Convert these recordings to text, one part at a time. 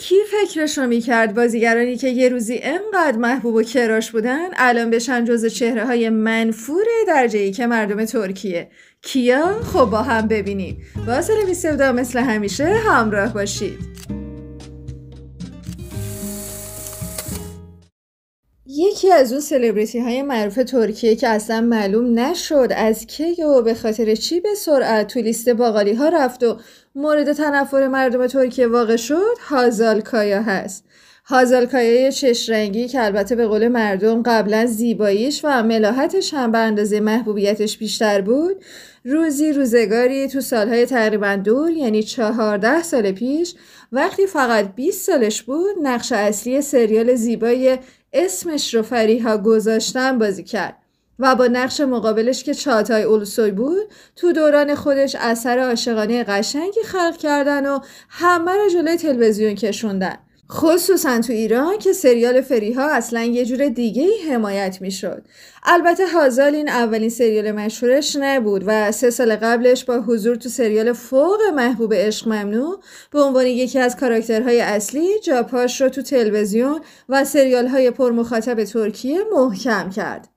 کی فکرشو میکرد بازیگرانی که یه روزی انقدر محبوب و کراش بودن الان بشن جز چهره‌های منفور درجه‌ای که مردم ترکیه؟ کیا؟ خب با هم ببینیم. با سلوی سودا مثل همیشه همراه باشید. یکی از اون سلبریتی های معروف ترکیه که اصلا معلوم نشد از کی و به خاطر چی به سرعت تو لیست باقالی ها رفت و مورد تنفر مردم ترکیه واقع شد، هازال کایا هست. هازال کایا چشم رنگی که البته به قول مردم قبلا زیباییش و ملاحتش هم به اندازه محبوبیتش بیشتر بود، روزگاری تو سالهای تقریبا دور یعنی 14 سال پیش وقتی فقط 20 سالش بود نقش اصلی سریال زیبای اسمش رو فریها گذاشتن بازی کرد و با نقش مقابلش که چاتای اولوسوی بود تو دوران خودش اثر عاشقانه قشنگی خلق کردن و همه رو جلوی تلویزیون کشوندن، خصوصا تو ایران که سریال فریها اصلا یه جور دیگه حمایت میشد. البته هازال این اولین سریال مشهورش نبود و 3 سال قبلش با حضور تو سریال فوق محبوب عشق ممنوع به عنوان یکی از کاراکترهای اصلی جاپاش رو تو تلویزیون و سریال‌های پرمخاطب ترکیه محکم کرد.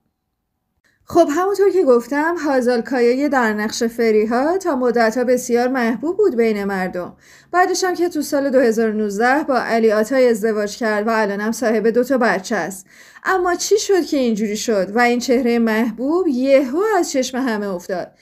خب همونطور که گفتم هازال کایا در نقش فریها تا مدت‌ها بسیار محبوب بود بین مردم. بعدش هم که تو سال 2019 با علی آتای ازدواج کرد و الانم صاحب 2 بچه است. اما چی شد که اینجوری شد و این چهره محبوب یهو از چشم همه افتاد؟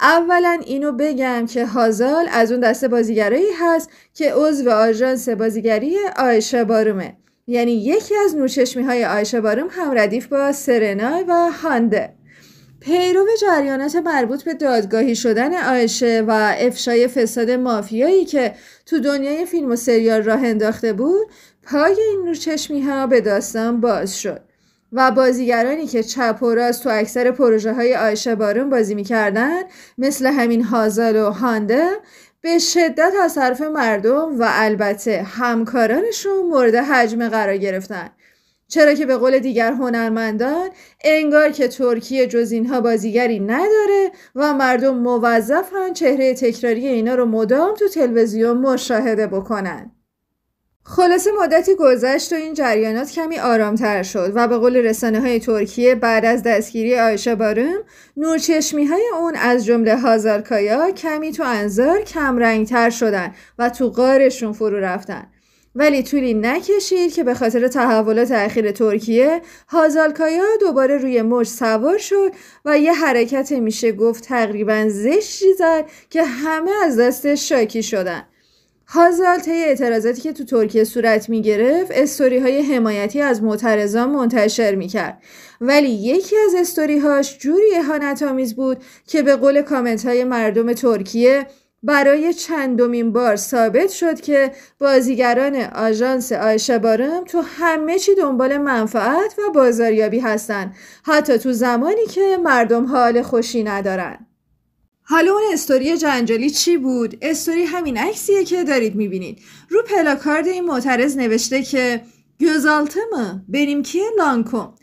اولا اینو بگم که هازال از اون دسته بازیگرایی هست که عضو آژانس بازیگری آیشه بارومه. یعنی یکی از نورچشمی‌های آیشه باروم هم ردیف با سرنا و هانده. پیرو جریانات مربوط به دادگاهی شدن عایشه و افشای فساد مافیایی که تو دنیای فیلم و سریال راه انداخته بود، پای این نورچشمی ها به داستان باز شد و بازیگرانی که چپ و راست تو اکثر پروژه های عایشه باروم بازی میکردن مثل همین هازال و هانده به شدت از طرف مردم و البته همکارانشون مورد هجمه قرار گرفتن، چرا که به قول دیگر هنرمندان انگار که ترکیه جز اینها بازیگری نداره و مردم موظفن چهره تکراری اینا رو مدام تو تلویزیون مشاهده بکنن. خلاصه مدتی گذشت و این جریانات کمی آرامتر شد و به قول رسانه‌های ترکیه بعد از دستگیری عایشه باروم نورچشمی‌های اون از جمله هازال کایا کمی تو انظار کم رنگتر شدن و تو غارشون فرو رفتن. ولی طولی نکشید که به خاطر تحولات اخیر ترکیه هازال کایا دوباره روی موج سوار شد و یه حرکت میشه گفت تقریبا زشتی زد که همه از دستش شاکی شدن. هازال طی اعتراضاتی که تو ترکیه صورت میگرفت استوری‌های حمایتی از معترضان منتشر میکرد، ولی یکی از استوری‌هاش جوری اهانت‌آمیز بود که به قول کامنت‌های مردم ترکیه برای چندمین بار ثابت شد که بازیگران آژانس عایشه باروم تو همه چی دنبال منفعت و بازاریابی هستن، حتی تو زمانی که مردم حال خوشی ندارن. حالا اون استوری جنجالی چی بود؟ استوری همین عکسیه که دارید میبینید. رو پلاکارد این معترض نوشته که gözaltı mı benimki lankom.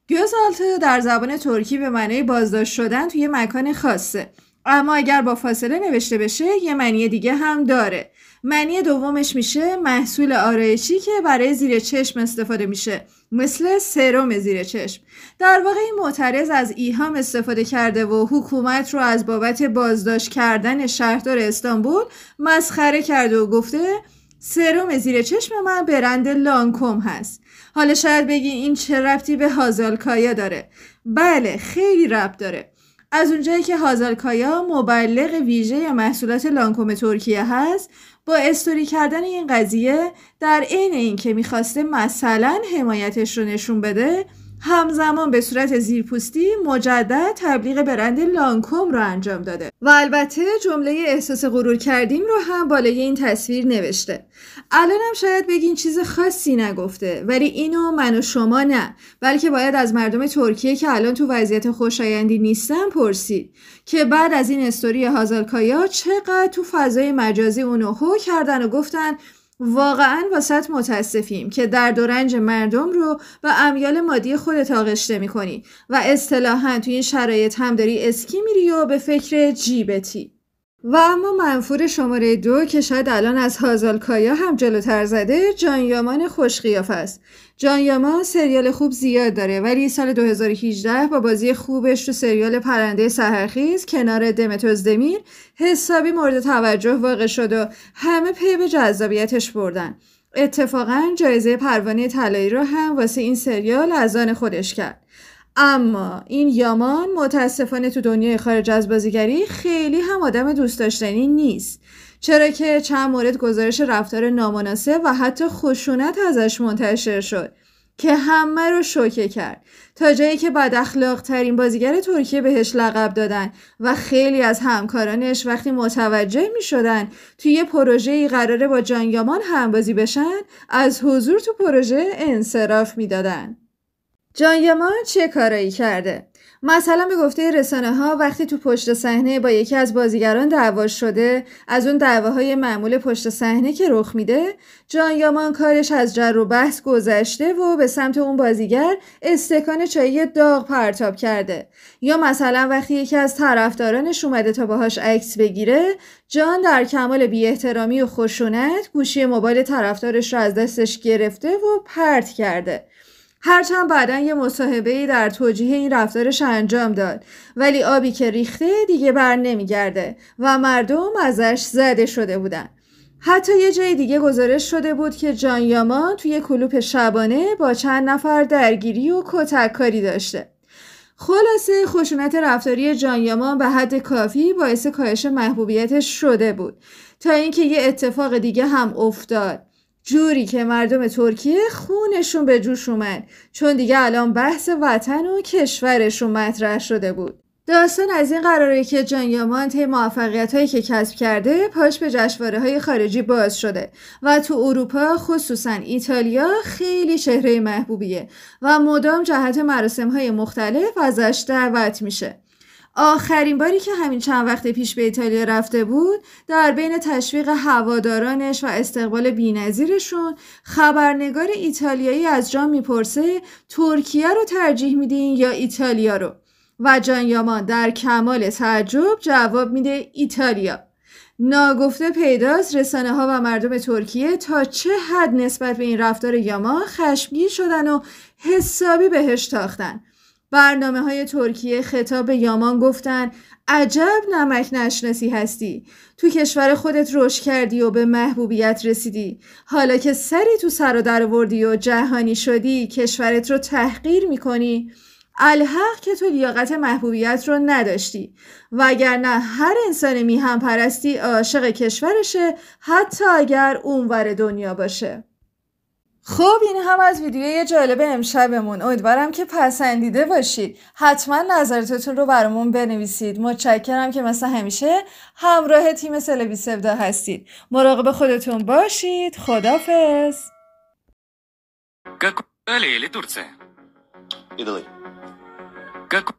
gözaltı در زبان ترکی به معنی بازداشت شدن توی مکان خاصه، اما اگر با فاصله نوشته بشه یه معنی دیگه هم داره. معنی دومش میشه محصول آرایشی که برای زیر چشم استفاده میشه، مثل سرم زیر چشم. در واقع این معترض از ایهام استفاده کرده و حکومت رو از بابت بازداشت کردن شهردار استانبول مسخره کرده و گفته سرم زیر چشم من برند لانکوم هست. حالا شاید بگی این چه ربطی به هازال کایا داره؟ بله خیلی ربط داره. از اونجایی که هازال کایا مبلغ ویژه محصولات لانکوم ترکیه هست، با استوری کردن این قضیه در عین این که میخواسته مثلا حمایتش رو نشون بده، همزمان به صورت زیرپوستی مجدد تبلیغ برند لانکوم رو انجام داده و البته جمله احساس غرور کردیم رو هم بالای این تصویر نوشته. الانم شاید بگین چیز خاصی نگفته، ولی اینو من و شما نه، بلکه باید از مردم ترکیه که الان تو وضعیت خوشایندی نیستن پرسید که بعد از این استوری هازال کایا چقدر تو فضای مجازی اونو هو کردن و گفتن واقعا واسط متاسفیم که درد و رنج مردم رو به امیال مادی خودت آغشته میکنی و اصطلاحاً توی این شرایط هم داری اسکی میری و به فکر جیبتی. و اما منفور شماره 2 که شاید الان از هازالکایا هم جلوتر زده، جان یامان خوشقیافه است. جان یامان سریال خوب زیاد داره، ولی سال 2018 با بازی خوبش تو سریال پرنده سحرخیز کنار دمت özdemir حسابی مورد توجه واقع شد و همه پی به جذابیتش بردن. اتفاقا جایزه پروانه طلایی رو هم واسه این سریال از آن خودش کرد. اما این یامان متاسفانه تو دنیای خارج از بازیگری خیلی هم آدم دوست داشتنی نیست، چرا که چند مورد گزارش رفتار نامناسب و حتی خشونت ازش منتشر شد که همه رو شوکه کرد، تا جایی که بد اخلاق ترین بازیگر ترکیه بهش لقب دادن و خیلی از همکارانش وقتی متوجه می شدن توی یه پروژه‌ای قراره با جان یامان همبازی بشن از حضور تو پروژه انصراف می دادن. جان یامان چه کارایی کرده؟ مثلا به گفته رسانه‌ها وقتی تو پشت صحنه با یکی از بازیگران دعوا شده، از اون دعواهای معمول پشت صحنه که رخ میده، جان یامان کارش از جر و بحث گذشته و به سمت اون بازیگر استکان چایی داغ پرتاب کرده. یا مثلا وقتی یکی از طرفدارانش اومده تا باهاش عکس بگیره، جان در کمال بی‌احترامی و خشونت گوشی موبایل طرفدارش رو از دستش گرفته و پرت کرده. هرچند بعداً یه مصاحبه‌ای در توجیه این رفتارش انجام داد، ولی آبی که ریخته دیگه بر نمیگرده و مردم ازش زده شده بودن. حتی یه جای دیگه گزارش شده بود که جان یامان توی کلوپ شبانه با چند نفر درگیری و کتککاری داشته. خلاصه خشونت رفتاری جان یامان به حد کافی باعث کاهش محبوبیتش شده بود، تا اینکه یه اتفاق دیگه هم افتاد، جوری که مردم ترکیه خونشون به جوش اومد، چون دیگه الان بحث وطن و کشورشون مطرح شده بود. داستان از این قراره که جان یامان طی موفقیت‌هایی که کسب کرده پاش به جشنواره‌های خارجی باز شده و تو اروپا خصوصا ایتالیا خیلی چهره محبوبیه و مدام جهت مراسم‌های مختلف ازش دعوت میشه. آخرین باری که همین چند وقت پیش به ایتالیا رفته بود، در بین تشویق هوادارانش و استقبال بی‌نظیرشون، خبرنگار ایتالیایی از جان میپرسه ترکیه رو ترجیح میدین یا ایتالیا رو؟ و جان یامان در کمال تعجب جواب میده ایتالیا. ناگفته پیداست رسانه‌ها و مردم ترکیه تا چه حد نسبت به این رفتار یامان خشمگین شدن و حسابی بهش تاختن. برنامه‌های ترکیه خطاب به یامان گفتن عجب نمک نشناسی هستی، تو کشور خودت رشد کردی و به محبوبیت رسیدی، حالا که سری تو سر و در آوردی و جهانی شدی کشورت رو تحقیر میکنی؟ الحق که تو لیاقت محبوبیت رو نداشتی، وگرنه هر انسان میهم پرستی عاشق کشورشه، حتی اگر اونور دنیا باشه. خب این هم از ویدیوی جالب امشبمون، امیدوارم که پسندیده باشید. حتما نظراتتون رو برامون بنویسید. متشکرم که مثل همیشه همراه تیم سلبی سفدا هستید. مراقب خودتون باشید. خدافظ. Какой аллее Турция? Идолы. Какой